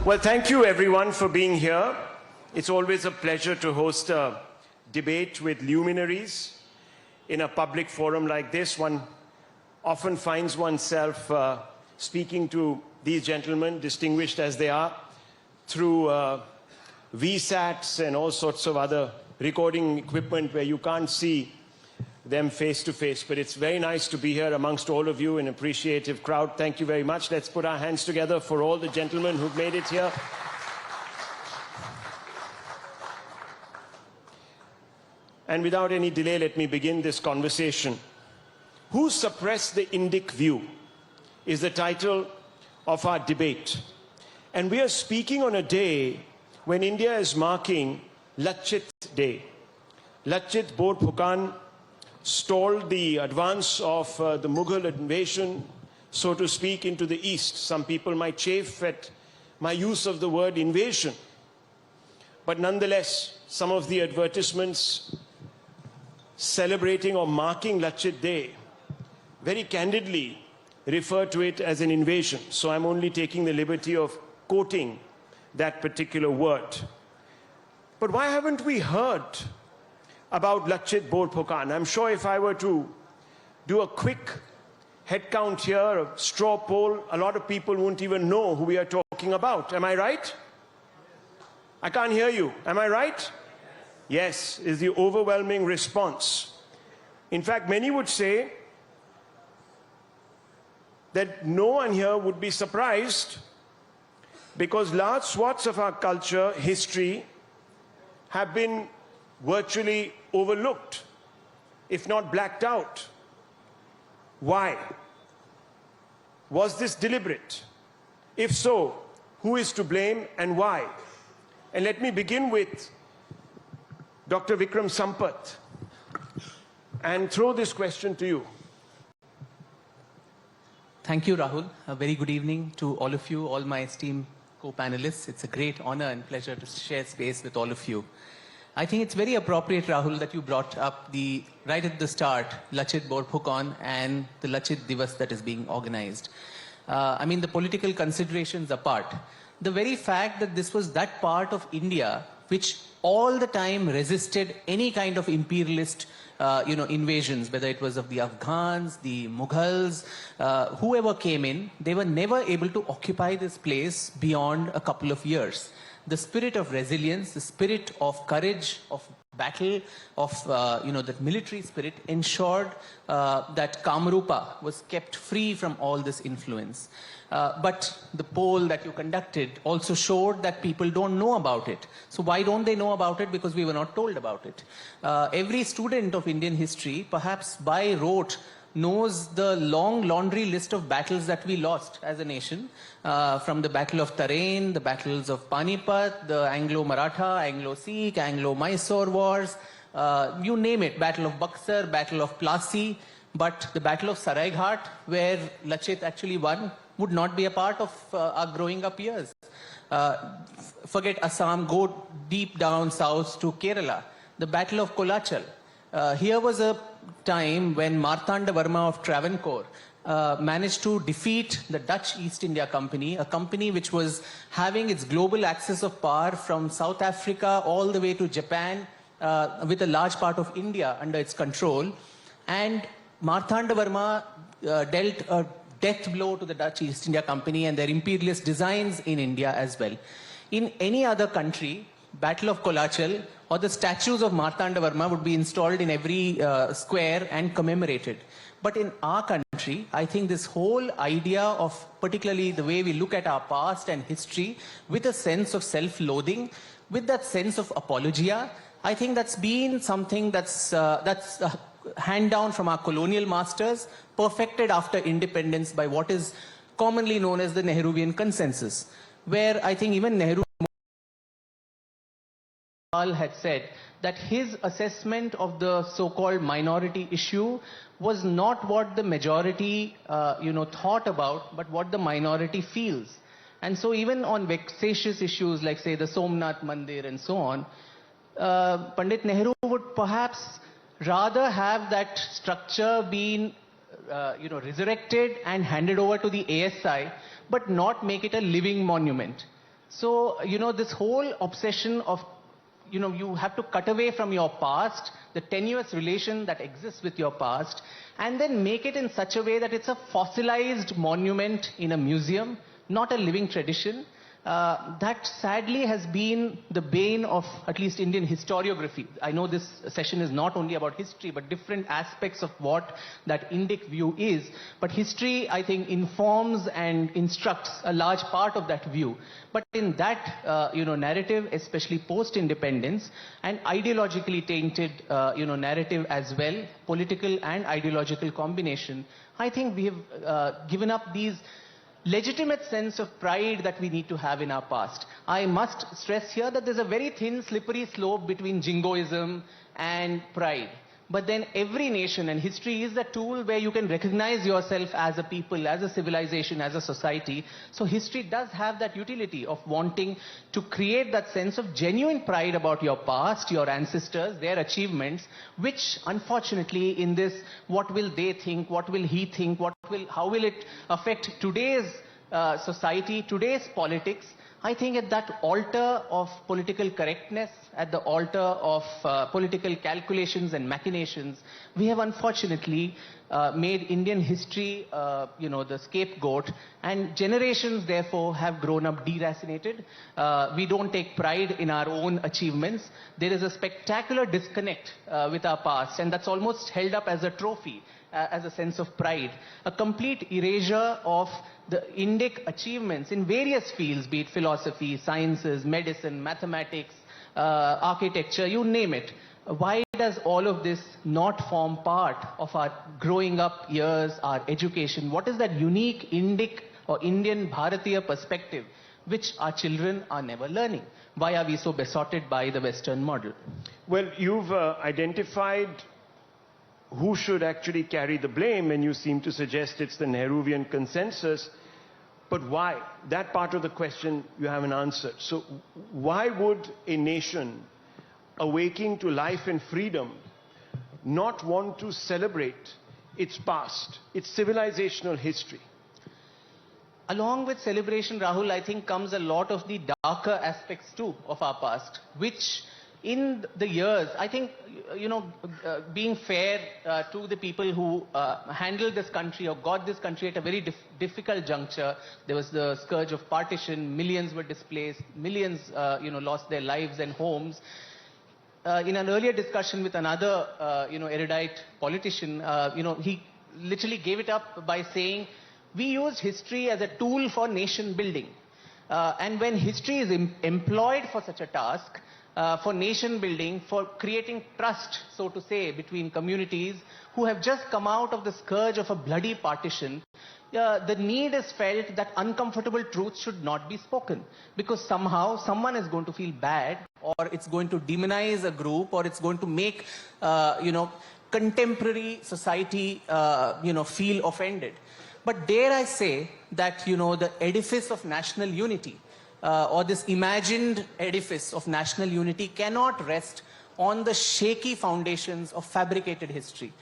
Well, thank you everyone for being here. It's always a pleasure to host a debate with luminaries in a public forum like this. One often finds oneself speaking to these gentlemen, distinguished as they are, through VSATs and all sorts of other recording equipment where you can't see them face to face. But it's very nice to be here amongst all of you, an appreciative crowd. Thank you very much. Let's put our hands together for all the gentlemen who've made it here. And without any delay, let me begin this conversation. Who suppressed the Indic view is the title of our debate. And we are speaking on a day when India is marking Lachit Day. Lachit Borphukan stalled the advance of the Mughal invasion, so to speak, into the east. Some people might chafe at my use of the word invasion. But nonetheless, some of the advertisements celebrating or marking Lachit Day very candidly refer to it as an invasion. So I'm only taking the liberty of quoting that particular word. But why haven't we heard about Lachit Borphukan? I'm sure if I were to do a quick head count here, a straw poll, a lot of people won't even know who we are talking about. Am I right? I can't hear you. Am I right? Yes, is the overwhelming response. In fact, many would say that no one here would be surprised because large swaths of our culture, history, have been virtually overlooked, if not blacked out. Why? Was this deliberate? If so, who is to blame and why? And let me begin with Dr. Vikram Sampath and throw this question to you. Thank you, Rahul. A very good evening to all of you, all my esteemed co-panelists. It's a great honor and pleasure to share space with all of you. I think it's very appropriate, Rahul, that you brought up right at the start, Lachit Borphukan and the Lachit Divas that is being organized. I mean, the political considerations apart, the very fact that this was that part of India which all the time resisted any kind of imperialist invasions, whether it was of the Afghans, the Mughals, whoever came in, they were never able to occupy this place beyond a couple of years. The spirit of resilience, the spirit of courage, of battle, of that military spirit ensured that Kamrupa was kept free from all this influence. But the poll that you conducted also showed that people don't know about it. So why don't they know about it? Because we were not told about it. Every student of Indian history, perhaps by rote, knows the long laundry list of battles that we lost as a nation, from the Battle of Tarain, the battles of Panipat, the Anglo-Maratha, Anglo-Sikh, Anglo-Mysore wars, you name it, Battle of Buxar, Battle of Plassey, but the Battle of Saraighat, where Lachit actually won, would not be a part of our growing up years. Forget Assam, go deep down south to Kerala, the Battle of Kolachal. Here was a time when Martanda Varma of Travancore managed to defeat the Dutch East India Company, a company which was having its global axis of power from South Africa all the way to Japan, with a large part of India under its control. And Martanda Varma dealt a death blow to the Dutch East India Company and their imperialist designs in India as well. In any other country, Battle of Kolachal or the statues of Martanda Varma would be installed in every square and commemorated. But in our country, I think this whole idea of particularly the way we look at our past and history with a sense of self-loathing, with that sense of apologia, I think that's been something that's hand down from our colonial masters, perfected after independence by what is commonly known as the Nehruvian consensus, where I think even Nehru had said that his assessment of the so-called minority issue was not what the majority thought about, but what the minority feels. And so even on vexatious issues like, say, the Somnath Mandir and so on, Pandit Nehru would perhaps rather have that structure being resurrected and handed over to the ASI, but not make it a living monument. So, this whole obsession of, you have to cut away from your past, the tenuous relation that exists with your past, and then make it in such a way that it's a fossilized monument in a museum, not a living tradition. That sadly has been the bane of at least Indian historiography. I know this session is not only about history, but different aspects of what that Indic view is. But history, I think, informs and instructs a large part of that view. But in that, narrative, especially post-independence, and ideologically tainted, narrative as well, political and ideological combination, I think we have given up these legitimate sense of pride that we need to have in our past. I must stress here that there's a very thin, slippery slope between jingoism and pride. But then every nation, and history is a tool where you can recognize yourself as a people, as a civilization, as a society. So history does have that utility of wanting to create that sense of genuine pride about your past, your ancestors, their achievements, which unfortunately in this, what will they think, what will he think, how will it affect today's society, today's politics, I think at that altar of political correctness, at the altar of political calculations and machinations, we have unfortunately made Indian history, the scapegoat, and generations therefore have grown up deracinated. We don't take pride in our own achievements. There is a spectacular disconnect with our past, and that's almost held up as a trophy, as a sense of pride. A complete erasure of the Indic achievements in various fields, be it philosophy, sciences, medicine, mathematics, architecture, you name it. Why does all of this not form part of our growing up years, our education? What is that unique Indic or Indian Bharatiya perspective which our children are never learning? Why are we so besotted by the Western model? Well, you've identified who should actually carry the blame, and you seem to suggest it's the Nehruvian consensus. But why? That part of the question you haven't answered. So why would a nation awaking to life and freedom not want to celebrate its past, its civilizational history? Along with celebration, Rahul, I think comes a lot of the darker aspects too of our past, which in the years, I think, being fair to the people who handled this country or got this country at a very difficult juncture. There was the scourge of partition, millions were displaced, millions, lost their lives and homes. In an earlier discussion with another, erudite politician, he literally gave it up by saying, we used history as a tool for nation building. And when history is employed for such a task, for nation building, for creating trust, so to say, between communities who have just come out of the scourge of a bloody partition, the need is felt that uncomfortable truths should not be spoken, because somehow someone is going to feel bad, or it's going to demonize a group, or it's going to make, contemporary society, feel offended. But dare I say that, the edifice of national unity, or this imagined edifice of national unity cannot rest on the shaky foundations of fabricated history.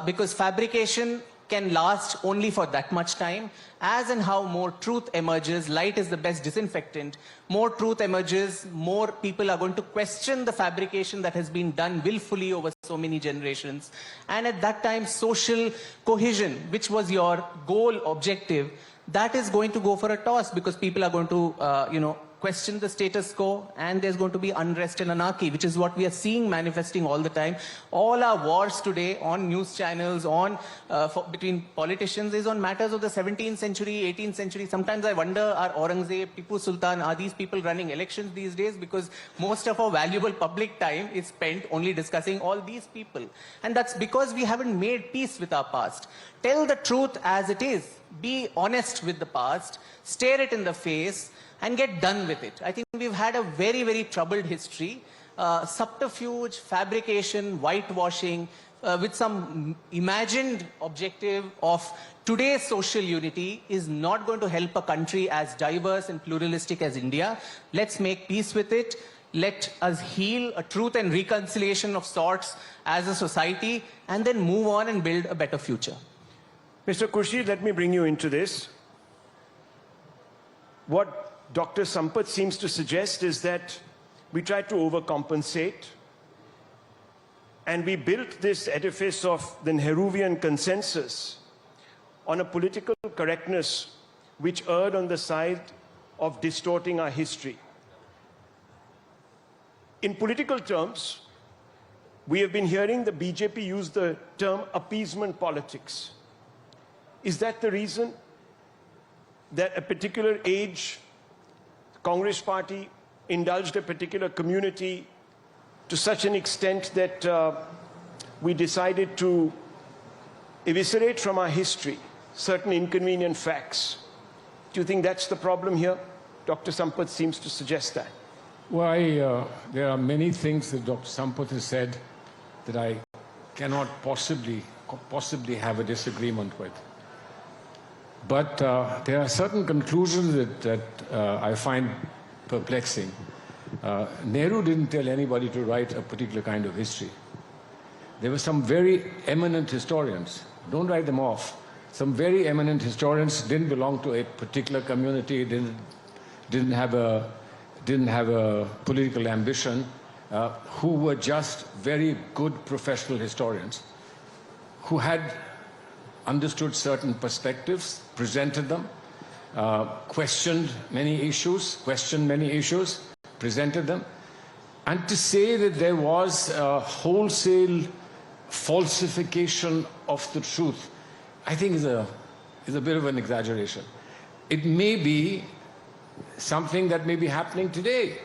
Because fabrication can last only for that much time. As and how more truth emerges, light is the best disinfectant, more truth emerges, more people are going to question the fabrication that has been done willfully over so many generations. And at that time, social cohesion, which was your goal objective, that is going to go for a toss, because people are going to, question the status quo, and there's going to be unrest and anarchy, which is what we are seeing manifesting all the time. All our wars today on news channels, between politicians, is on matters of the 17th century, 18th century. Sometimes I wonder, are Aurangzeb, Tipu Sultan, are these people running elections these days? Because most of our valuable public time is spent only discussing all these people. And that's because we haven't made peace with our past. Tell the truth as it is. Be honest with the past. Stare it in the face and get done with it. I think we've had a very, very troubled history. Subterfuge, fabrication, whitewashing, with some imagined objective of today's social unity is not going to help a country as diverse and pluralistic as India. Let's make peace with it. Let us heal a truth and reconciliation of sorts as a society, and then move on and build a better future. Mr. Khurshid, let me bring you into this. What Dr. Sampath seems to suggest is that we tried to overcompensate and we built this edifice of the Nehruvian consensus on a political correctness which erred on the side of distorting our history. In political terms, we have been hearing the BJP use the term appeasement politics. Is that the reason that a particular age, Congress party indulged a particular community to such an extent that we decided to eviscerate from our history certain inconvenient facts? Do you think that's the problem here? Dr. Sampath seems to suggest that. Well, there are many things that Dr. Sampath has said that I cannot possibly have a disagreement with. But there are certain conclusions that I find perplexing. Nehru didn't tell anybody to write a particular kind of history. There were some very eminent historians. Don't write them off. Some very eminent historians didn't belong to a particular community, didn't have a political ambition, who were just very good professional historians, who had understood certain perspectives, presented them, questioned many issues, presented them. And to say that there was a wholesale falsification of the truth, I think is a bit of an exaggeration. It may be something that may be happening today.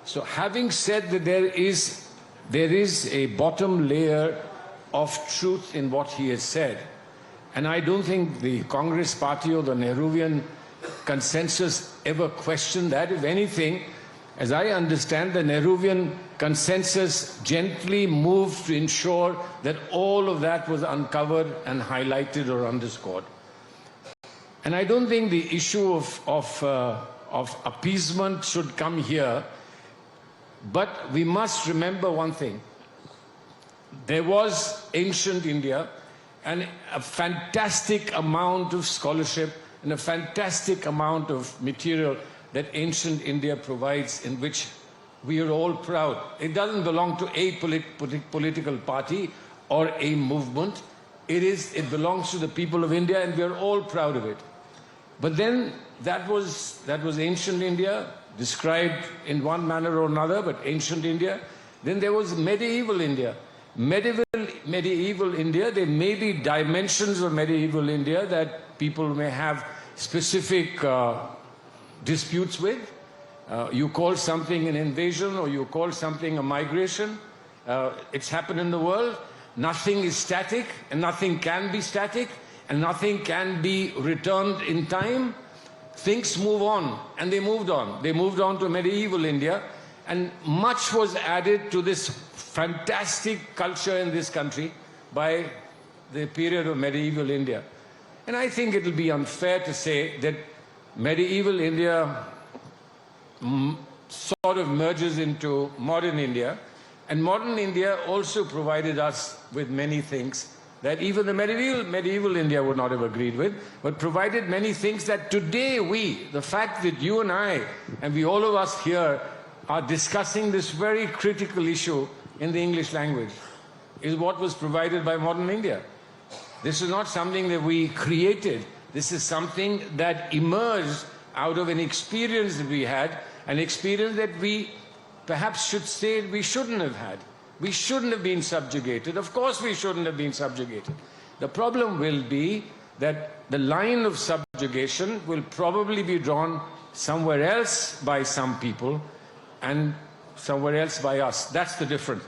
So having said that there is a bottom layer of truth in what he has said, and I don't think the Congress party or the Nehruvian consensus ever questioned that. If anything, as I understand, the Nehruvian consensus gently moved to ensure that all of that was uncovered and highlighted or underscored. And I don't think the issue of appeasement should come here, but we must remember one thing. There was ancient India, and a fantastic amount of scholarship and a fantastic amount of material that ancient India provides, in which we are all proud. It doesn't belong to a political party or a movement. It belongs to the people of India, and we are all proud of it. But then that was ancient India, described in one manner or another, but ancient India. Then there was medieval India. Medieval India, there may be dimensions of medieval India that people may have specific disputes with. You call something an invasion, or you call something a migration. It's happened in the world. Nothing is static, and nothing can be static, and nothing can be returned in time. Things move on, and they moved on. They moved on to medieval India, and much was added to this fantastic culture in this country by the period of medieval India. And I think it will be unfair to say that medieval India sort of merges into modern India, and modern India also provided us with many things that even the medieval India would not have agreed with, but provided many things that today the fact that you and I, and all of us here, are discussing this very critical issue in the English language, is what was provided by modern India. This is not something that we created. This is something that emerged out of an experience that we had, an experience that we perhaps should say we shouldn't have had. We shouldn't have been subjugated. Of course we shouldn't have been subjugated. The problem will be that the line of subjugation will probably be drawn somewhere else by some people and somewhere else by us. That's the difference.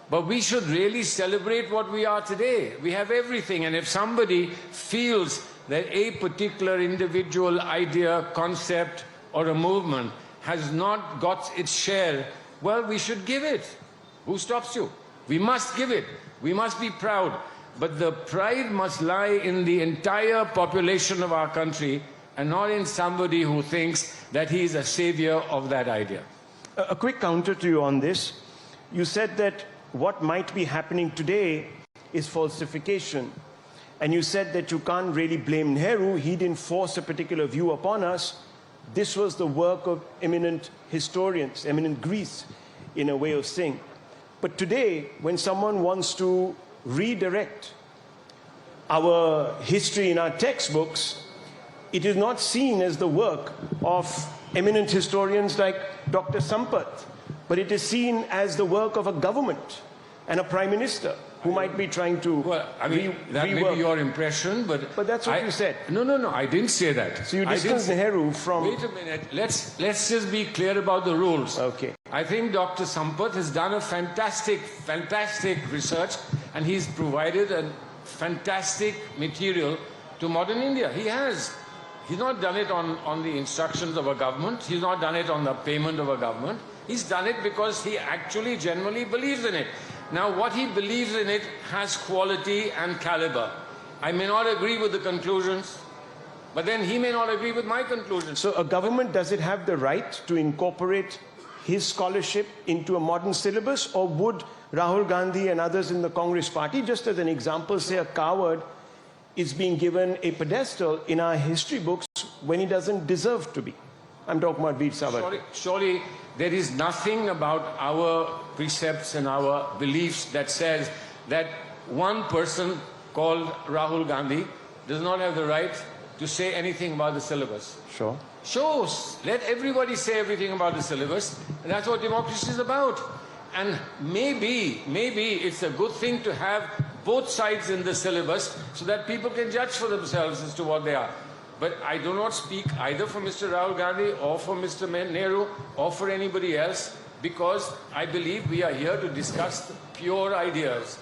But we should really celebrate what we are today. We have everything, and if somebody feels that a particular individual idea, concept, or a movement has not got its share, well, we should give it. Who stops you? We must give it. We must be proud. But the pride must lie in the entire population of our country, and not in somebody who thinks that he is a savior of that idea. A quick counter to you on this. You said that what might be happening today is falsification. And you said that you can't really blame Nehru. He didn't force a particular view upon us. this was the work of eminent historians, eminent Greece, in a way of saying. But today, when someone wants to redirect our history in our textbooks, it is not seen as the work of eminent historians like Dr. Sampath, but it is seen as the work of a government and a prime minister who might be trying to that may be your impression, but that's what you said. No, I didn't say that. So you distanced Nehru from... Wait a minute. Let's just be clear about the rules. Okay. I think Dr. Sampath has done a fantastic research, and he's provided a fantastic material to modern India. He has. He's not done it on the instructions of a government. He's not done it on the payment of a government. He's done it because he actually genuinely believes in it. Now, what he believes in it has quality and caliber. I may not agree with the conclusions, but then he may not agree with my conclusions. So a government, does it have the right to incorporate his scholarship into a modern syllabus, or would Rahul Gandhi and others in the Congress party, just as an example, say a coward is being given a pedestal in our history books when he doesn't deserve to be? I'm talking about Veer Savarkar. Surely there is nothing about our precepts and our beliefs that says that one person called Rahul Gandhi does not have the right to say anything about the syllabus. Sure. Let everybody say everything about the syllabus. And that's what democracy is about. And maybe it's a good thing to have both sides in the syllabus so that people can judge for themselves as to what they are. But I do not speak either for Mr. Rahul Gandhi or for Mr. Nehru or for anybody else, because I believe we are here to discuss pure ideas.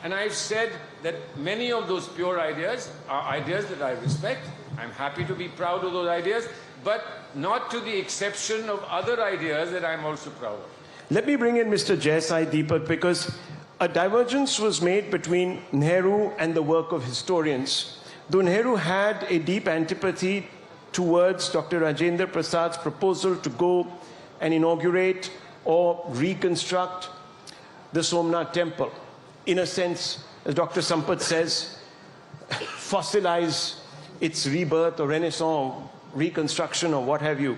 And I've said that many of those pure ideas are ideas that I respect. I'm happy to be proud of those ideas, but not to the exception of other ideas that I'm also proud of. Let me bring in Mr. Jaisai Deepak, because a divergence was made between Nehru and the work of historians. Though Nehru had a deep antipathy towards Dr. Rajendra Prasad's proposal to go and inaugurate or reconstruct the Somnath temple, in a sense, as Dr. Sampath says, fossilize its rebirth or renaissance or reconstruction or what have you.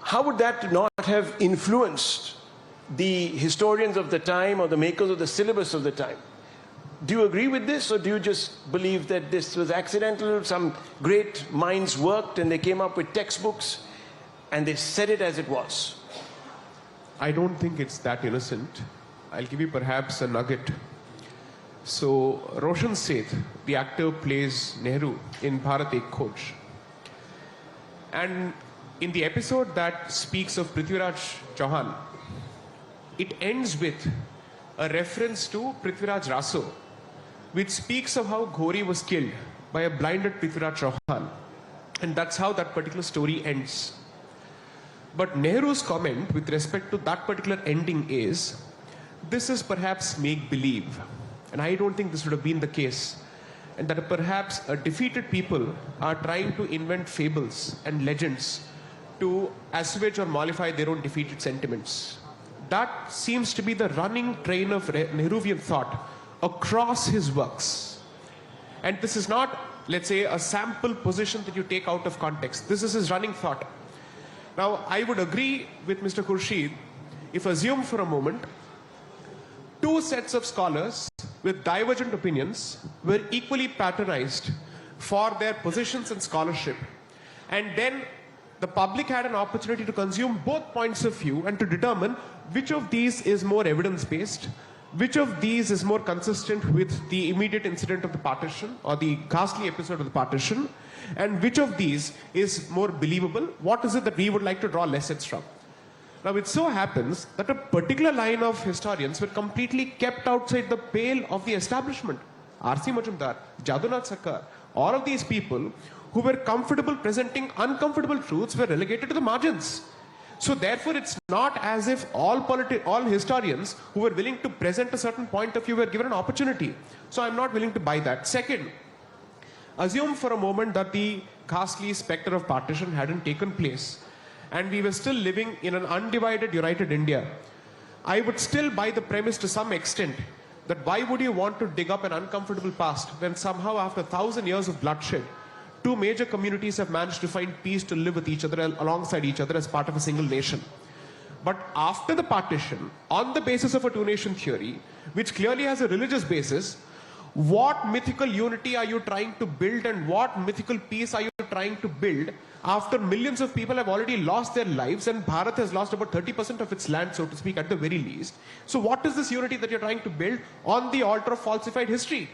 How would that not have influenced the historians of the time or the makers of the syllabus of the time? Do you agree with this, or do you just believe that this was accidental, some great minds worked and they came up with textbooks and they said it as it was? I don't think it's that innocent. I'll give you perhaps a nugget. So, Roshan Seth, the actor, plays Nehru in Bharat Ek Khoj. And in the episode that speaks of Prithviraj Chauhan, it ends with a reference to Prithviraj Raso, which speaks of how Ghori was killed by a blinded Prithviraj Chauhan. And that's how that particular story ends. But Nehru's comment with respect to that particular ending is, this is perhaps make-believe. And I don't think this would have been the case. And that perhaps defeated people are trying to invent fables and legends to assuage or mollify their own defeated sentiments. That seems to be the running train of Nehruvian thought across his works. And this is not, let's say, a sample position that you take out of context. This is his running thought. Now, I would agree with Mr. Khurshid if assume for a moment two sets of scholars with divergent opinions were equally patronized for their positions in scholarship, and then the public had an opportunity to consume both points of view and to determine which of these is more evidence-based, which of these is more consistent with the immediate incident of the partition or the ghastly episode of the partition, and which of these is more believable. What is it that we would like to draw lessons from? Now, it so happens that a particular line of historians were completely kept outside the pale of the establishment. R.C. Majumdar, Jadunath Sarkar, all of these people who were comfortable presenting uncomfortable truths were relegated to the margins. So therefore, it's not as if all historians who were willing to present a certain point of view were given an opportunity. So I'm not willing to buy that. Second, assume for a moment that the ghastly specter of partition hadn't taken place and we were still living in an undivided, united India. I would still buy the premise to some extent that why would you want to dig up an uncomfortable past when somehow after 1,000 years of bloodshed, two major communities have managed to find peace to live with each other alongside each other as part of a single nation. But after the partition, on the basis of a two-nation theory, which clearly has a religious basis, what mythical unity are you trying to build and what mythical peace are you trying to build after millions of people have already lost their lives and Bharat has lost about 30% of its land, so to speak, at the very least? So what is this unity that you're trying to build on the altar of falsified history?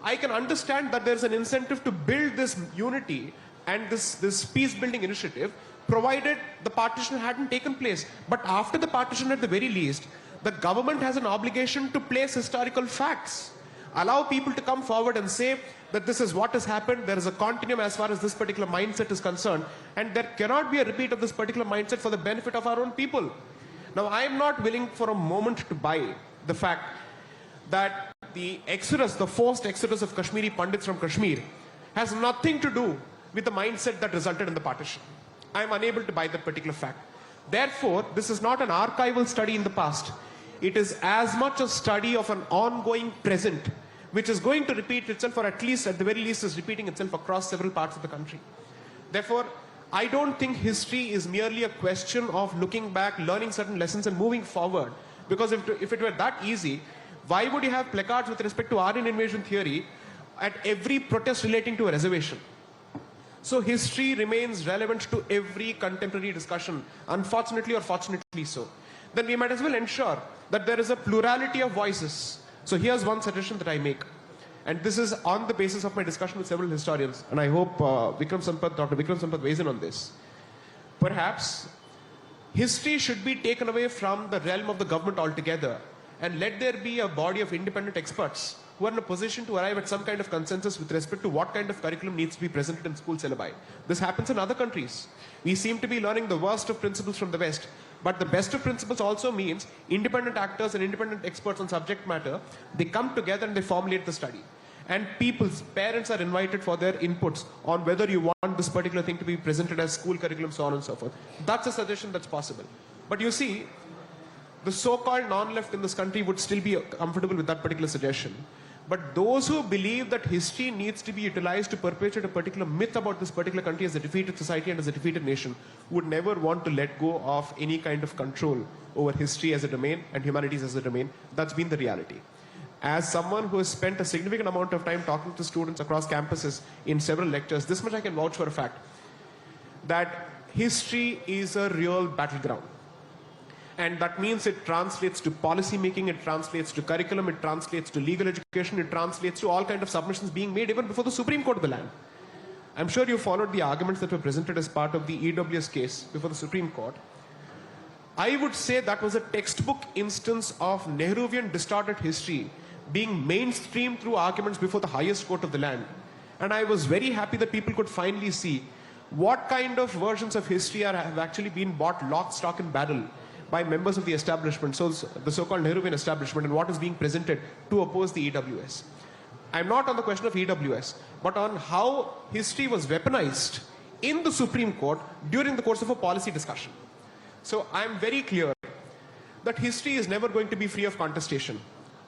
I can understand that there's an incentive to build this unity and this peace-building initiative, provided the partition hadn't taken place. But after the partition, at the very least, the government has an obligation to place historical facts. Allow people to come forward and say that this is what has happened, there is a continuum as far as this particular mindset is concerned, and there cannot be a repeat of this particular mindset for the benefit of our own people. Now, I am not willing for a moment to buy the fact that the exodus, the forced exodus of Kashmiri Pandits from Kashmir, has nothing to do with the mindset that resulted in the partition. I am unable to buy that particular fact. Therefore, this is not an archival study in the past. It is as much a study of an ongoing present, which is going to repeat itself, or at least, at the very least, is repeating itself across several parts of the country. Therefore, I don't think history is merely a question of looking back, learning certain lessons and moving forward. Because if it were that easy, why would you have placards with respect to Aryan invasion theory at every protest relating to a reservation? So history remains relevant to every contemporary discussion, unfortunately or fortunately so. Then we might as well ensure that there is a plurality of voices. So here's one suggestion that I make. And this is on the basis of my discussion with several historians. And I hope Dr. Vikram Sampath weighs in on this. Perhaps history should be taken away from the realm of the government altogether, and let there be a body of independent experts who are in a position to arrive at some kind of consensus with respect to what kind of curriculum needs to be presented in school syllabi. This happens in other countries. We seem to be learning the worst of principles from the West, but the best of principles also means independent actors and independent experts on subject matter, they come together and they formulate the study. And parents are invited for their inputs on whether you want this particular thing to be presented as school curriculum, so on and so forth. That's a suggestion that's possible. But you see, the so-called non-left in this country would still be comfortable with that particular suggestion. But those who believe that history needs to be utilized to perpetuate a particular myth about this particular country as a defeated society and as a defeated nation would never want to let go of any kind of control over history as a domain and humanities as a domain. That's been the reality. As someone who has spent a significant amount of time talking to students across campuses in several lectures, this much I can vouch for a fact, that history is a real battleground. And that means it translates to policy making, it translates to curriculum, it translates to legal education, it translates to all kinds of submissions being made even before the Supreme Court of the land. I'm sure you followed the arguments that were presented as part of the EWS case before the Supreme Court. I would say that was a textbook instance of Nehruvian distorted history being mainstreamed through arguments before the highest court of the land. And I was very happy that people could finally see what kind of versions of history have actually been bought lock, stock and barrel by members of the establishment, so the so-called Nehruvian establishment, and what is being presented to oppose the EWS. I'm not on the question of EWS, but on how history was weaponized in the Supreme Court during the course of a policy discussion. So I'm very clear that history is never going to be free of contestation.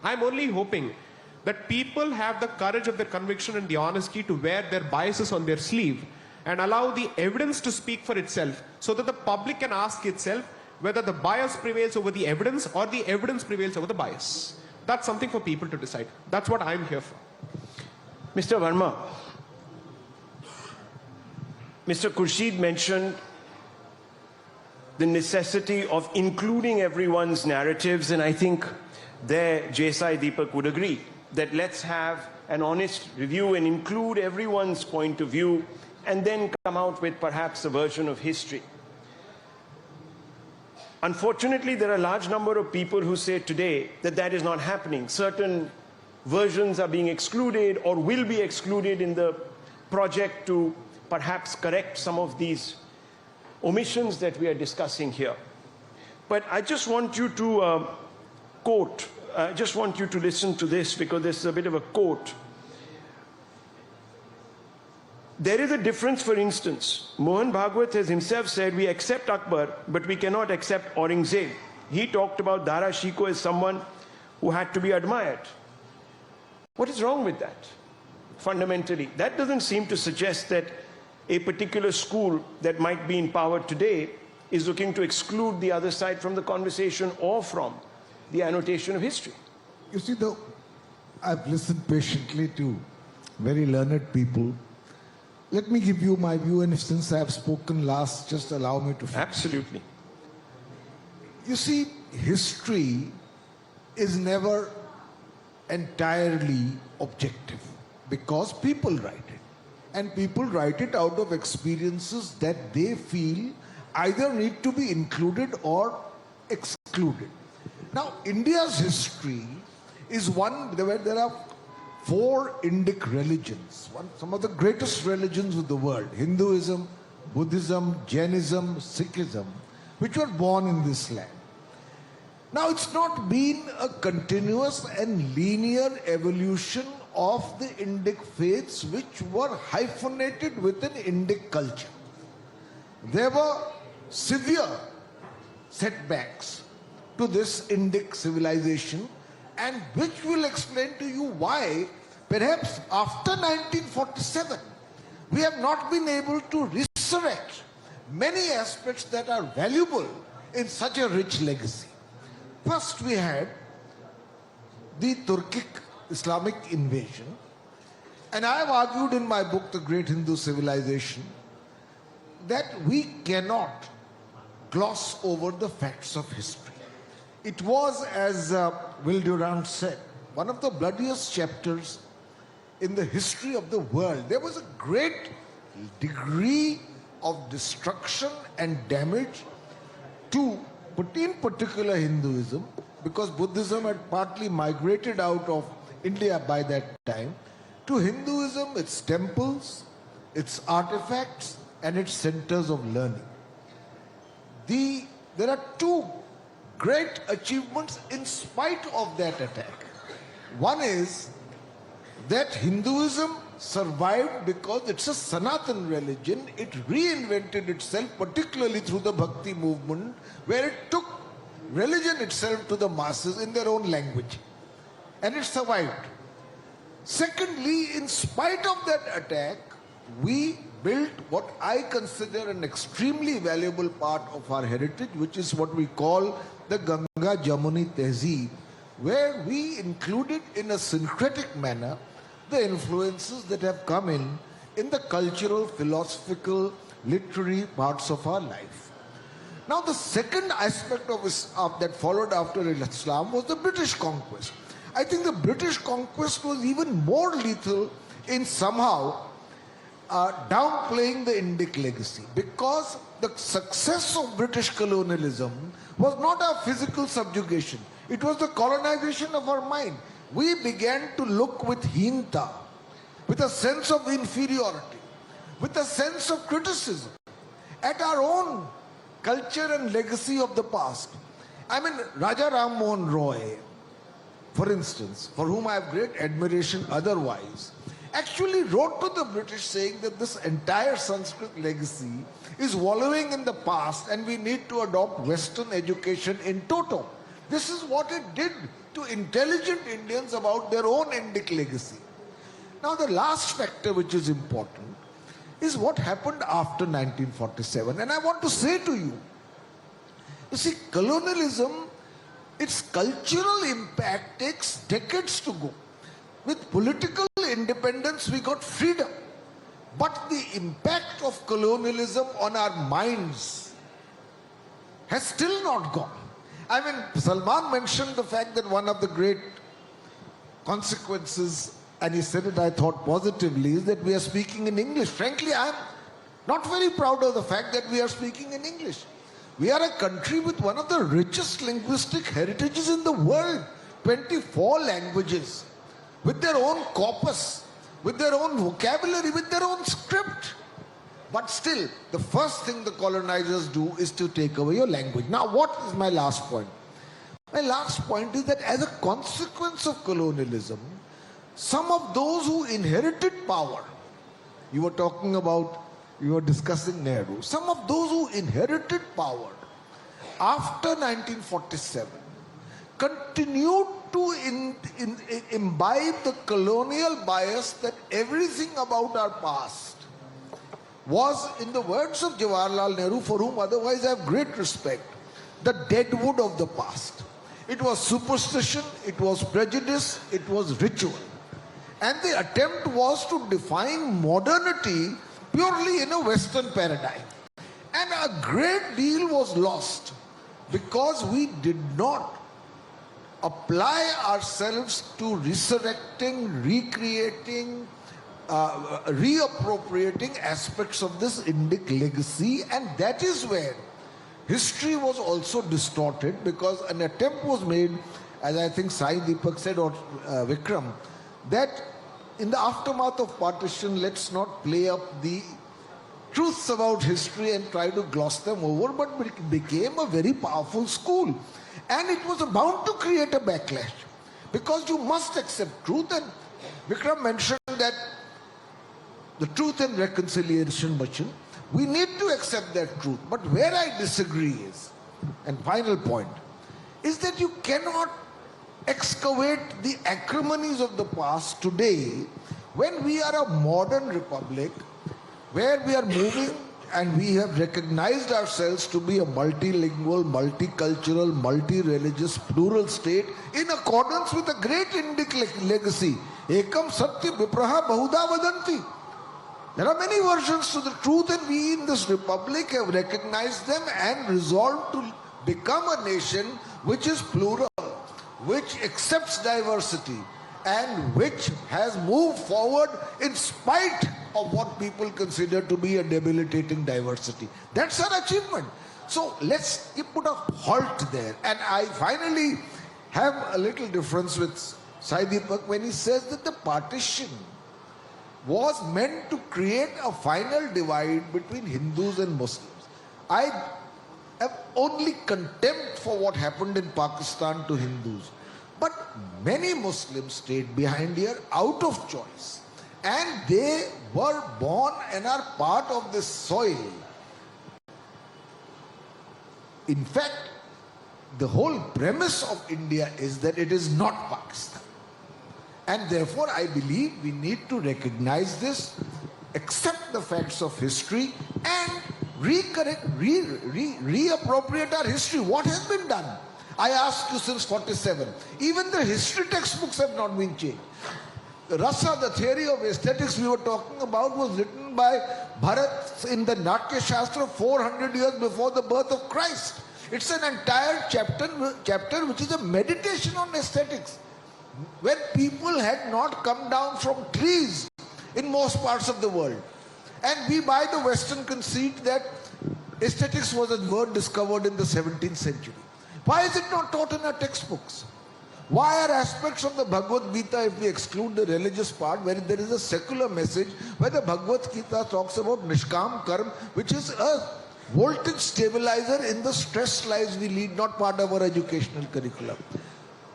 I'm only hoping that people have the courage of their conviction and the honesty to wear their biases on their sleeve and allow the evidence to speak for itself, so that the public can ask itself whether the bias prevails over the evidence or the evidence prevails over the bias. That's something for people to decide. That's what I'm here for. Mr. Verma, Mr. Khurshid mentioned the necessity of including everyone's narratives, and I think there Jesai Deepak would agree that let's have an honest review and include everyone's point of view and then come out with perhaps a version of history. Unfortunately, there are a large number of people who say today that that is not happening. Certain versions are being excluded or will be excluded in the project to perhaps correct some of these omissions that we are discussing here. But I just want you to quote, I just want you to listen to this, because this is a bit of a quote. There is a difference, for instance. Mohan Bhagwat has himself said, we accept Akbar, but we cannot accept Aurangzeb. He talked about Dara Shikoh as someone who had to be admired. What is wrong with that? fundamentally. That doesn't seem to suggest that a particular school that might be in power today is looking to exclude the other side from the conversation or from the annotation of history. You see, I've listened patiently to very learned people. Let me give you my view, and since I have spoken last, just allow me to finish. Absolutely. You see, history is never entirely objective because people write it. And people write it out of experiences that they feel either need to be included or excluded. Now, India's history is one where there are 4 Indic religions, some of the greatest religions of the world: Hinduism, Buddhism, Jainism, Sikhism, which were born in this land. Now, it's not been a continuous and linear evolution of the Indic faiths which were hyphenated within Indic culture. There were severe setbacks to this Indic civilization, and which will explain to you why perhaps after 1947 we have not been able to resurrect many aspects that are valuable in such a rich legacy. First, we had the Turkic Islamic invasion, and I have argued in my book, The Great Hindu Civilization, that we cannot gloss over the facts of history. It was, as Will Durant said, one of the bloodiest chapters in the history of the world. There was a great degree of destruction and damage to, in particular, Hinduism, because Buddhism had partly migrated out of India by that time. To Hinduism, its temples, its artifacts, and its centers of learning. There are 2 great achievements in spite of that attack. One is that Hinduism survived because it's a Sanatan religion. It reinvented itself, particularly through the Bhakti movement, where it took religion itself to the masses in their own language. And it survived. Secondly, in spite of that attack, we built what I consider an extremely valuable part of our heritage, which is what we call the Ganga Jamuni Tehzeeb, where we included in a syncretic manner the influences that have come in the cultural, philosophical, literary parts of our life. Now, the second aspect of that followed after Islam was the British conquest. I think the British conquest was even more lethal in somehow downplaying the Indic legacy, because the success of British colonialism was not our physical subjugation. It was the colonization of our mind. We began to look with heenta, with a sense of inferiority, with a sense of criticism at our own culture and legacy of the past. I mean, Raja Ram Mohan Roy, for instance, for whom I have great admiration otherwise, actually wrote to the British saying that this entire Sanskrit legacy is wallowing in the past and we need to adopt Western education in toto. This is what it did to intelligent Indians about their own Indic legacy. Now, the last factor which is important is what happened after 1947. And I want to say to you, you see, colonialism, its cultural impact takes decades to go. With political independence, we got freedom. But the impact of colonialism on our minds has still not gone. I mean, Salman mentioned the fact that one of the great consequences, and he said it, I thought, positively, is that we are speaking in English. Frankly, I am not very proud of the fact that we are speaking in English. We are a country with one of the richest linguistic heritages in the world. 24 languages, with their own corpus, with their own vocabulary, with their own script. But still, the first thing the colonizers do is to take away your language. Now, what is my last point? My last point is that as a consequence of colonialism, some of those who inherited power, you were discussing Nehru, some of those who inherited power after 1947 continued to imbibe the colonial bias that everything about our past was, in the words of Jawaharlal Nehru, for whom otherwise I have great respect, the deadwood of the past. It was superstition, it was prejudice, it was ritual. And the attempt was to define modernity purely in a Western paradigm. And a great deal was lost because we did not apply ourselves to resurrecting, recreating, reappropriating aspects of this Indic legacy, and that is where history was also distorted, because an attempt was made, as I think Sai Deepak said, or Vikram, that in the aftermath of partition, let's not play up the truths about history and try to gloss them over, but it became a very powerful school. And it was bound to create a backlash, because you must accept truth. And Vikram mentioned that the Truth and Reconciliation Mission, we need to accept that truth. But where I disagree is, and final point, is that you cannot excavate the acrimonies of the past today when we are a modern republic where we are moving and we have recognized ourselves to be a multilingual, multicultural, multi-religious, plural state in accordance with a great Indic legacy. Ekam satya vipraha bahuda vadanti. There are many versions to the truth, and we in this republic have recognized them and resolved to become a nation which is plural, which accepts diversity, and which has moved forward in spite of what people consider to be a debilitating diversity. That's our achievement. So let's put a halt there. And I finally have a little difference with Sai Deepak when he says that the partition was meant to create a final divide between Hindus and Muslims. I have only contempt for what happened in Pakistan to Hindus. But many Muslims stayed behind here out of choice. And they were born and are part of this soil. In fact, the whole premise of India is that it is not Pakistan. And therefore, I believe we need to recognize this, accept the facts of history, and reappropriate our history. What has been done? I asked you since 47. Even the history textbooks have not been changed. Rasa, the theory of aesthetics we were talking about, was written by Bharat in the Natya Shastra 400 years before the birth of Christ. It's an entire chapter which is a meditation on aesthetics. When people had not come down from trees in most parts of the world. And we buy the Western conceit that aesthetics was a word discovered in the 17th century. Why is it not taught in our textbooks? Why are aspects of the Bhagavad Gita, if we exclude the religious part, where there is a secular message, where the Bhagavad Gita talks about Nishkam Karma, which is a voltage stabilizer in the stressed lives we lead, not part of our educational curriculum?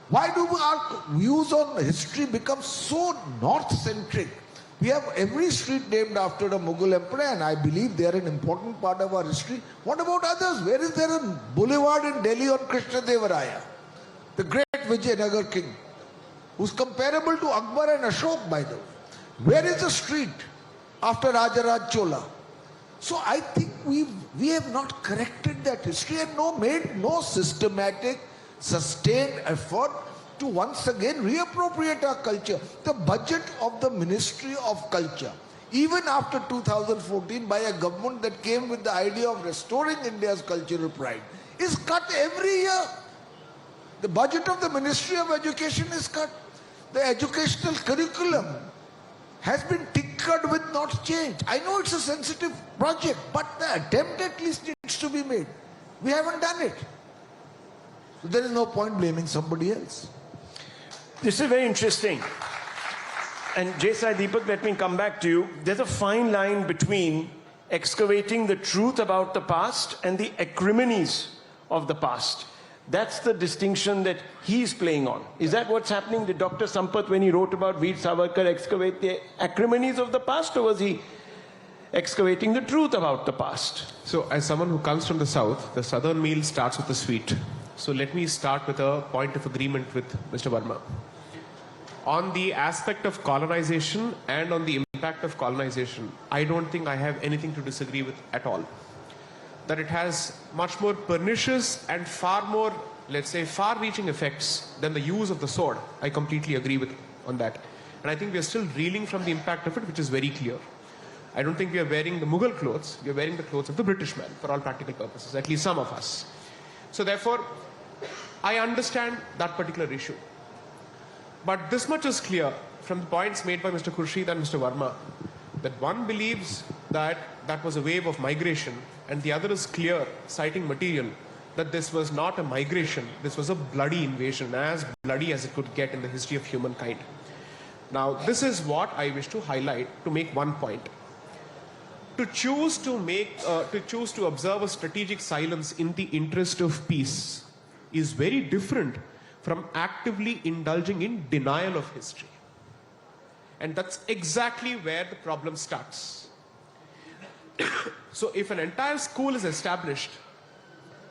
Why do our views on history become so north-centric? We have every street named after a Mughal emperor, and I believe they are an important part of our history. What about others? Where is there a boulevard in Delhi on Krishna Deva Raya, the great Vijayanagar king, who's comparable to Akbar and Ashok, by the way? Where is the street after Rajaraj Chola? So I think we have not corrected that history and made no systematic, sustained effort to once again reappropriate our culture. The budget of the Ministry of Culture, even after 2014, by a government that came with the idea of restoring India's cultural pride, is cut every year. The budget of the Ministry of Education is cut. The educational curriculum has been tinkered with, not changed. I know it's a sensitive project, but the attempt at least needs to be made. We haven't done it. So there is no point blaming somebody else. This is very interesting. And Sai Deepak, let me come back to you. There's a fine line between excavating the truth about the past and the acrimonies of the past. That's the distinction that he's playing on. Is that what's happening? Did Dr. Sampath, when he wrote about Veer Savarkar, excavate the acrimonies of the past, or was he excavating the truth about the past? So, as someone who comes from the south, the southern meal starts with the sweet. So let me start with a point of agreement with Mr. Verma. On the aspect of colonization and on the impact of colonization, I don't think I have anything to disagree with at all. That it has much more pernicious and far more, let's say, far-reaching effects than the use of the sword. I completely agree with on that. And I think we are still reeling from the impact of it, which is very clear. I don't think we are wearing the Mughal clothes. We are wearing the clothes of the British man for all practical purposes, at least some of us. So therefore, I understand that particular issue. But this much is clear from the points made by Mr. Khurshid and Mr. Verma, that one believes that that was a wave of migration, and the other is clear, citing material, that this was not a migration, this was a bloody invasion, as bloody as it could get in the history of humankind. Now, this is what I wish to highlight to make one point. To choose to observe a strategic silence in the interest of peace is very different from actively indulging in denial of history. And that's exactly where the problem starts. So if an entire school is established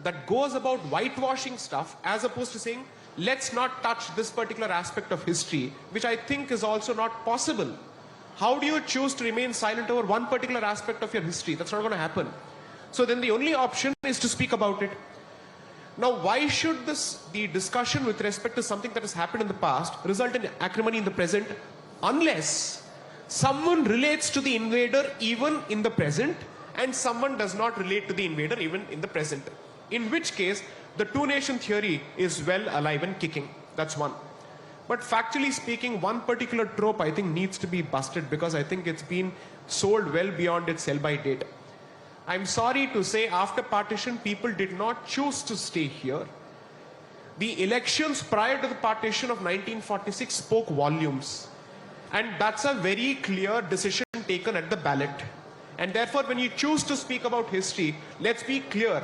that goes about whitewashing stuff as opposed to saying, let's not touch this particular aspect of history, which I think is also not possible. How do you choose to remain silent over one particular aspect of your history? That's not going to happen. So then the only option is to speak about it. Now, why should the discussion with respect to something that has happened in the past result in acrimony in the present, unless someone relates to the invader even in the present and someone does not relate to the invader even in the present? In which case, the two-nation theory is well alive and kicking. That's one. But factually speaking, one particular trope I think needs to be busted because I think it's been sold well beyond its sell-by date. I'm sorry to say, after partition, people did not choose to stay here. The elections prior to the partition of 1946 spoke volumes. And that's a very clear decision taken at the ballot. And therefore, when you choose to speak about history, let's be clear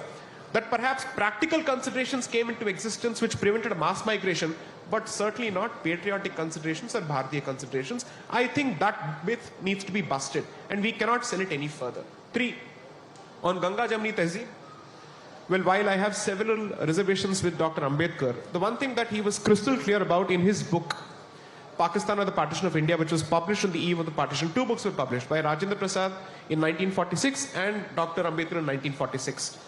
that perhaps practical considerations came into existence which prevented a mass migration, but certainly not patriotic considerations or Bharatiya considerations. I think that myth needs to be busted, and we cannot sell it any further. 3. On Ganga Jamni Tehzeeb, well, while I have several reservations with Dr. Ambedkar, the one thing that he was crystal clear about in his book, Pakistan or the Partition of India, which was published on the eve of the partition, 2 books were published by Rajendra Prasad in 1946 and Dr. Ambedkar in 1946,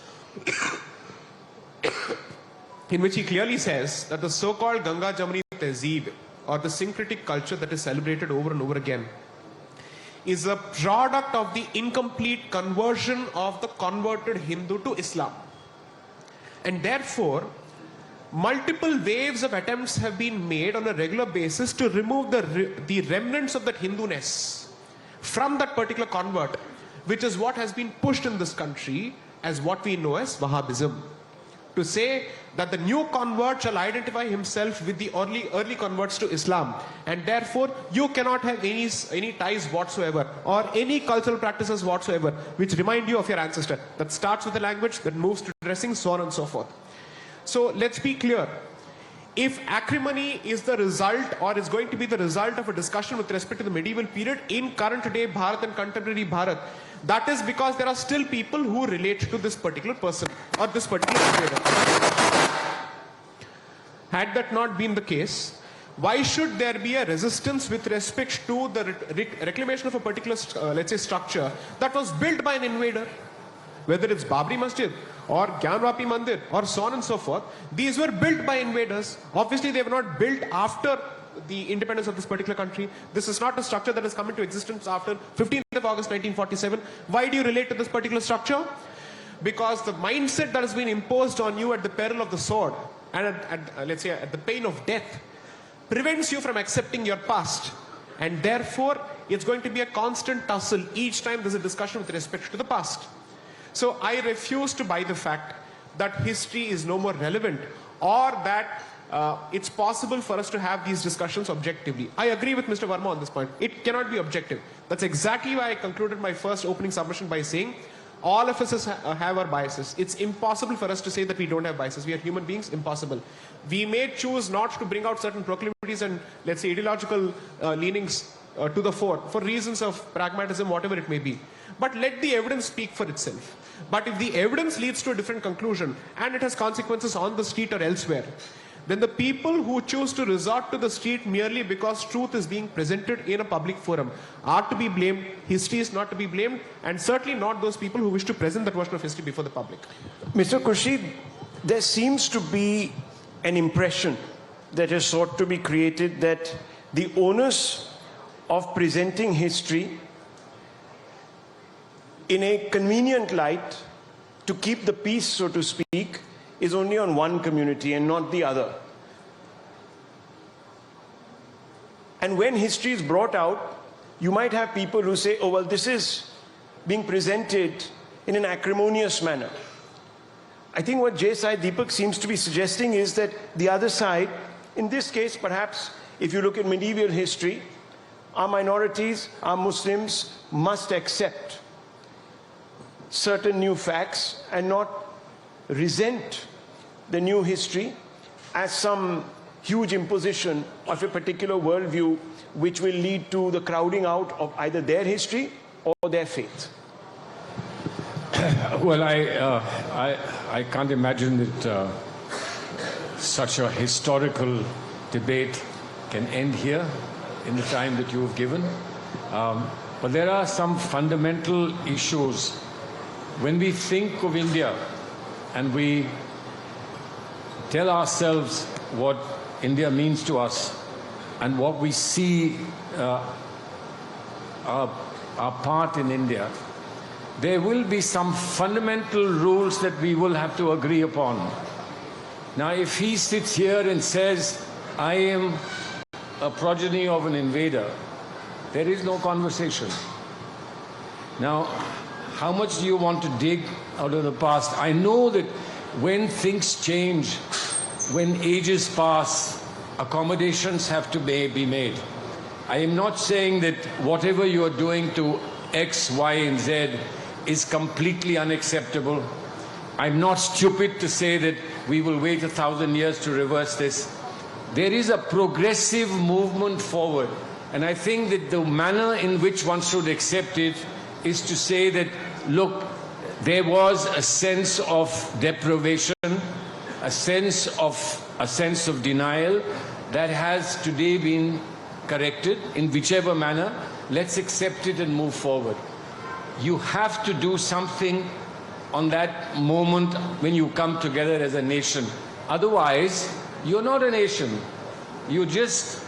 in which he clearly says that the so-called Ganga Jamni Tehzeeb, or the syncretic culture that is celebrated over and over again, is a product of the incomplete conversion of the converted Hindu to Islam. And therefore, multiple waves of attempts have been made on a regular basis to remove the remnants of that Hindu-ness from that particular convert, which is what has been pushed in this country as what we know as Wahhabism. To say that the new convert shall identify himself with the early converts to Islam, and therefore you cannot have any ties whatsoever or any cultural practices whatsoever which remind you of your ancestor. That starts with the language, that moves to dressing, so on and so forth. So let's be clear. If acrimony is the result or is going to be the result of a discussion with respect to the medieval period in current day Bharat and contemporary Bharat, that is because there are still people who relate to this particular person or this particular invader. Had that not been the case, why should there be a resistance with respect to the reclamation of a particular, let's say, structure that was built by an invader? Whether it's Babri Masjid or Gyanvapi Mandir or so on and so forth, these were built by invaders. Obviously, they were not built after the independence of this particular country. This is not a structure that has come into existence after 15th of August 1947. Why do you relate to this particular structure? Because the mindset that has been imposed on you at the peril of the sword and let's say at the pain of death prevents you from accepting your past. And therefore, it's going to be a constant tussle each time there's a discussion with respect to the past. So I refuse to buy the fact that history is no more relevant or that it's possible for us to have these discussions objectively. I agree with Mr. Verma on this point. It cannot be objective. That's exactly why I concluded my first opening submission by saying all of us have our biases. It's impossible for us to say that we don't have biases. We are human beings. Impossible. We may choose not to bring out certain proclivities and, let's say, ideological leanings to the fore for reasons of pragmatism, whatever it may be. But let the evidence speak for itself. But if the evidence leads to a different conclusion and it has consequences on the street or elsewhere, then the people who choose to resort to the street merely because truth is being presented in a public forum are to be blamed. History is not to be blamed, and certainly not those people who wish to present that version of history before the public. Mr. Khurshid, there seems to be an impression that is sought to be created that the onus of presenting history in a convenient light to keep the peace, so to speak, is only on one community and not the other. And when history is brought out, you might have people who say, oh, well, this is being presented in an acrimonious manner. I think what J. Sai Deepak seems to be suggesting is that the other side, in this case, perhaps, if you look at medieval history, our minorities, our Muslims, must accept certain new facts and not resent the new history as some huge imposition of a particular worldview which will lead to the crowding out of either their history or their faith. Well, I can't imagine that such a historical debate can end here in the time that you have given. But there are some fundamental issues. When we think of India and we tell ourselves what India means to us and what we see our part in India, there will be some fundamental rules that we will have to agree upon. Now, if he sits here and says, I am a progeny of an invader, there is no conversation. Now, how much do you want to dig out of the past? I know that when things change, when ages pass, accommodations have to be made. I am not saying that whatever you are doing to X, Y, and Z is completely unacceptable. I'm not stupid to say that we will wait 1,000 years to reverse this. There is a progressive movement forward, and I think that the manner in which one should accept it is to say that, look, there was a sense of deprivation, a sense of denial that has today been corrected in whichever manner. Let's accept it and move forward. You have to do something on that moment when you come together as a nation. Otherwise, you're not a nation. You're just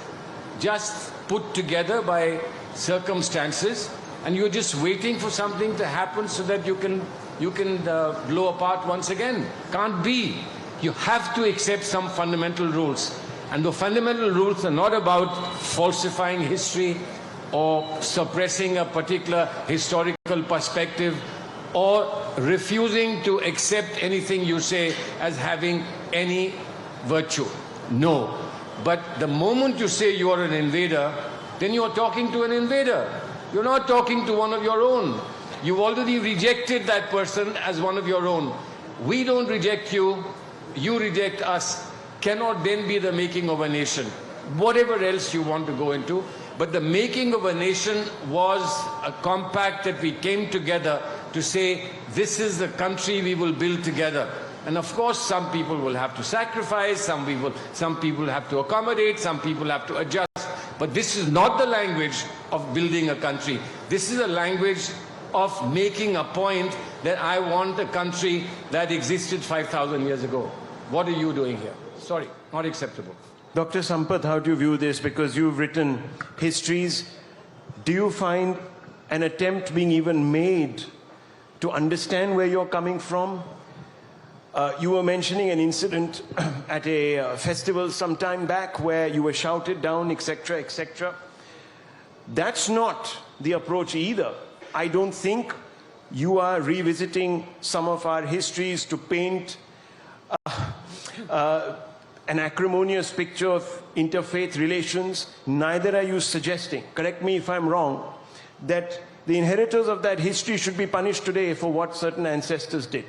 put together by circumstances, and you're just waiting for something to happen so that you can blow apart once again. Can't be. You have to accept some fundamental rules. And the fundamental rules are not about falsifying history or suppressing a particular historical perspective or refusing to accept anything you say as having any virtue. No. But the moment you say you are an invader, then you are talking to an invader. You're not talking to one of your own. You've already rejected that person as one of your own. We don't reject you. You reject us. Cannot then be the making of a nation. Whatever else you want to go into. But the making of a nation was a compact that we came together to say, this is the country we will build together. And of course, some people will have to sacrifice, some people have to accommodate, some people have to adjust. But this is not the language of building a country. This is a language of making a point that I want a country that existed 5,000 years ago. What are you doing here? Sorry, not acceptable. Dr. Sampath, how do you view this? Because you've written histories. Do you find an attempt being even made to understand where you're coming from? You were mentioning an incident at a festival some time back where you were shouted down, etc., etc. That's not the approach either. I don't think you are revisiting some of our histories to paint an acrimonious picture of interfaith relations. Neither are you suggesting, correct me if I'm wrong, that the inheritors of that history should be punished today for what certain ancestors did.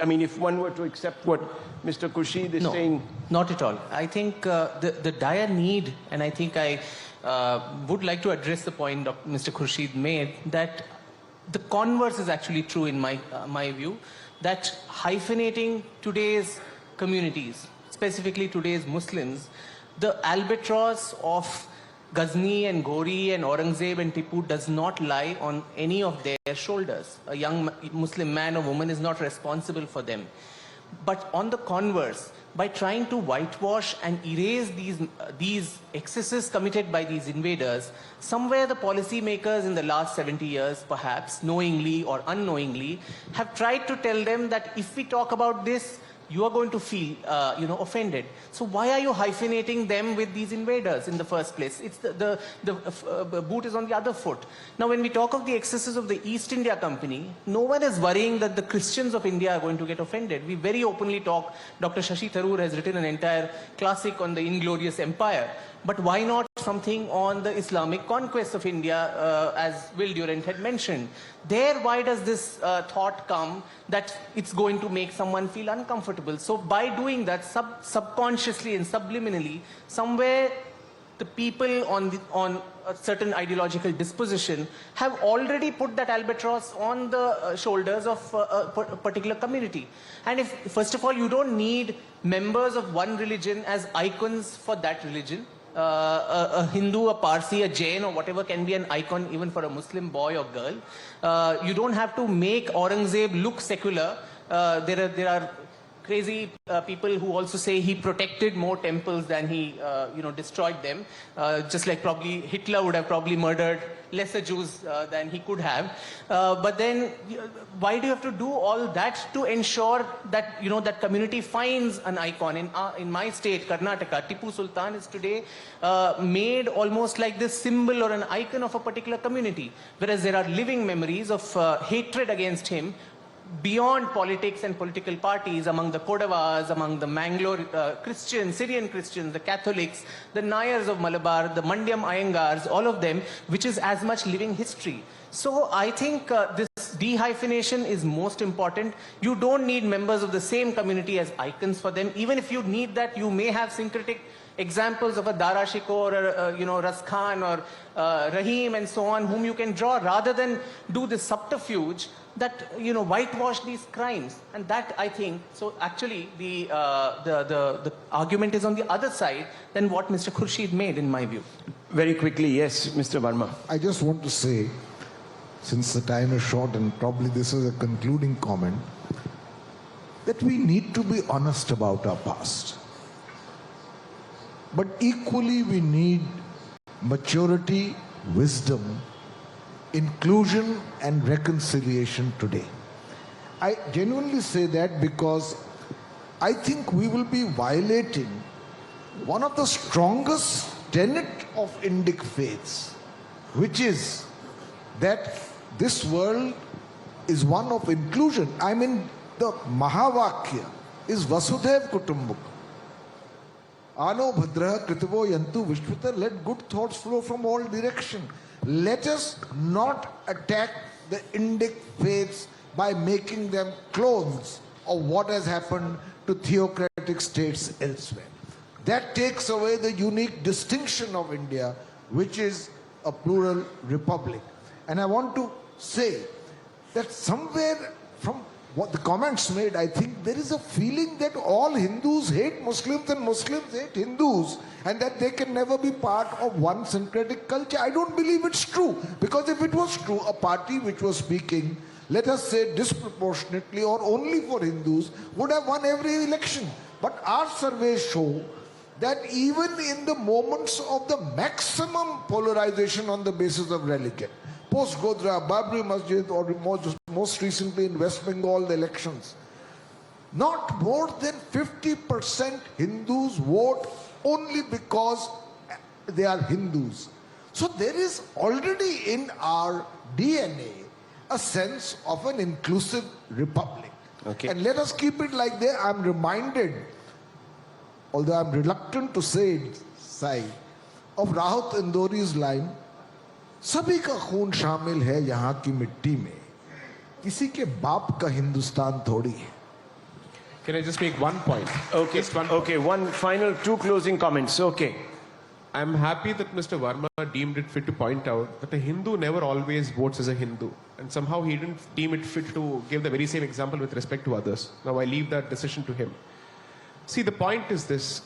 I mean, if one were to accept what Mr. Khurshid is saying? Not at all. I think the dire need, and I think I would like to address the point Mr. Khurshid made, that the converse is actually true in my view, that hyphenating today's communities, specifically today's Muslims, the albatross of Ghazni and Ghori and Aurangzeb and Tipu does not lie on any of their shoulders. A young Muslim man or woman is not responsible for them. But on the converse, by trying to whitewash and erase these excesses committed by these invaders, somewhere the policymakers in the last 70 years, perhaps knowingly or unknowingly, have tried to tell them that if we talk about this, you are going to feel, offended. So why are you hyphenating them with these invaders in the first place? It's the boot is on the other foot. Now, when we talk of the excesses of the East India Company, no one is worrying that the Christians of India are going to get offended. We very openly talk. Dr. Shashi Tharoor has written an entire classic on the Inglorious Empire. But why not something on the Islamic conquest of India, as Will Durant had mentioned? There, why does this thought come that it's going to make someone feel uncomfortable? So by doing that, subconsciously and subliminally, somewhere the people on a certain ideological disposition have already put that albatross on the shoulders of a particular community. And if, first of all, you don't need members of one religion as icons for that religion. A Hindu, a Parsi, a Jain, or whatever can be an icon even for a Muslim boy or girl. You don't have to make Aurangzeb look secular. There are crazy people who also say he protected more temples than he destroyed them. Just like probably Hitler would have probably murdered lesser Jews than he could have. But then why do you have to do all that to ensure that that community finds an icon? In my state, Karnataka, Tipu Sultan is today made almost like this symbol or an icon of a particular community, whereas there are living memories of hatred against him beyond politics and political parties, among the Kodavas, among the Mangalore Christians, Syrian Christians, the Catholics, the Nayars of Malabar, the Mandyam Iyengars, all of them, which is as much living history. So I think this dehyphenation is most important. You don't need members of the same community as icons for them. Even if you need that, you may have syncretic examples of a Dara Shikoh or Ras Khan or Rahim and so on, whom you can draw, rather than do this subterfuge that whitewash these crimes. And that, I think, so actually the argument is on the other side than what Mr. Khurshid made, in my view. Very quickly, yes, Mr. Verma. I just want to say, since the time is short and probably this is a concluding comment, that we need to be honest about our past. But equally we need maturity, wisdom, inclusion and reconciliation today. I genuinely say that because I think we will be violating one of the strongest tenet of Indic faiths, which is that this world is one of inclusion. I mean, the Mahavakya is Vasudhaiv Kutumbakam. Ano Bhadraha Kritavo Yantu Vishvita, let good thoughts flow from all directions. Let us not attack the Indic faiths by making them clones of what has happened to theocratic states elsewhere. That takes away the unique distinction of India, which is a plural republic. And I want to say that somewhere from what the comments made, I think there is a feeling that all Hindus hate Muslims and Muslims hate Hindus, and that they can never be part of one syncretic culture. I don't believe it's true, because if it was true, a party which was speaking, let us say disproportionately or only for Hindus, would have won every election. But our surveys show that even in the moments of the maximum polarization on the basis of religion, post-Godra, Babri Masjid, or most recently in West Bengal, the elections, not more than 50% Hindus vote only because they are Hindus. So there is already in our DNA a sense of an inclusive republic. Okay. And let us keep it like that. I'm reminded, although I'm reluctant to say it, Sai, of Rahat Indori's line, सभी का खून शामिल है यहाँ की मिट्टी में, किसी के बाप का हिंदुस्तान थोड़ी है. Can I just make one point? Okay, Just one okay, one final, two closing comments. Okay. I'm happy that Mr. Verma deemed it fit to point out that a Hindu never always votes as a Hindu. And somehow he didn't deem it fit to give the very same example with respect to others. Now I leave that decision to him. See, the point is this.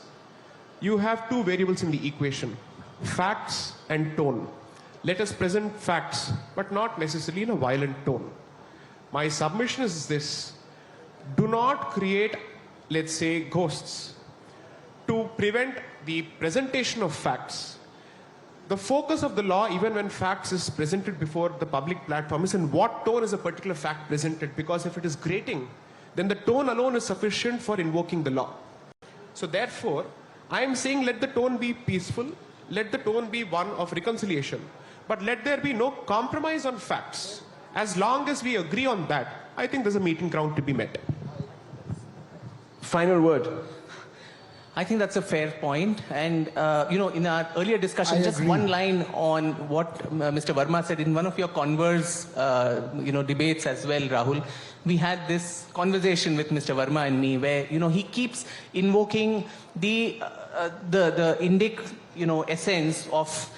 You have two variables in the equation, facts and tone. Let us present facts, but not necessarily in a violent tone. My submission is this. Do not create, let's say, ghosts to prevent the presentation of facts. The focus of the law, even when facts is presented before the public platform, is in what tone is a particular fact presented, because if it is grating, then the tone alone is sufficient for invoking the law. So therefore, I am saying let the tone be peaceful, let the tone be one of reconciliation, but let there be no compromise on facts. As long as we agree on that, I think there's a meeting ground to be met. Final word. I think that's a fair point. And, in our earlier discussion, I just agree. one line on what Mr. Verma said in one of your Converse, debates as well, Rahul. We had this conversation with Mr. Verma and me where, he keeps invoking the Indic, essence of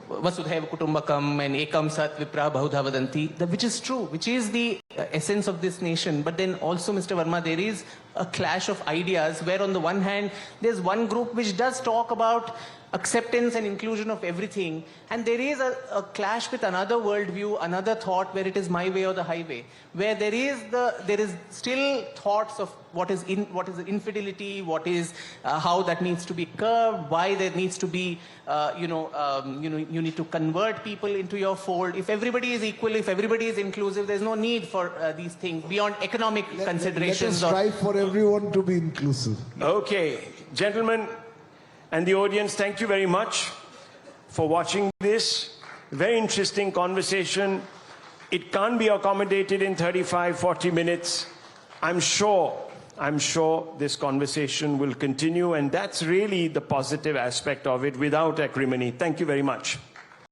Vasudhaiva Kutumbakam and Ekam Sat Vipra Bahudha Vadanti, which is true, which is the essence of this nation. But then also, Mr. Verma, there is a clash of ideas where on the one hand, there's one group which does talk about acceptance and inclusion of everything, and there is a clash with another worldview, another thought where it is my way or the highway, where there is still thoughts of what is infidelity, what is how that needs to be curbed, why there needs to be you need to convert people into your fold. If everybody is equal, if everybody is inclusive, there's no need for these things beyond economic considerations. Let us strive for everyone to be inclusive. Okay, gentlemen and the audience, thank you very much for watching this. Very interesting conversation. It can't be accommodated in 35, 40 minutes. I'm sure this conversation will continue, and that's really the positive aspect of it, without acrimony. Thank you very much.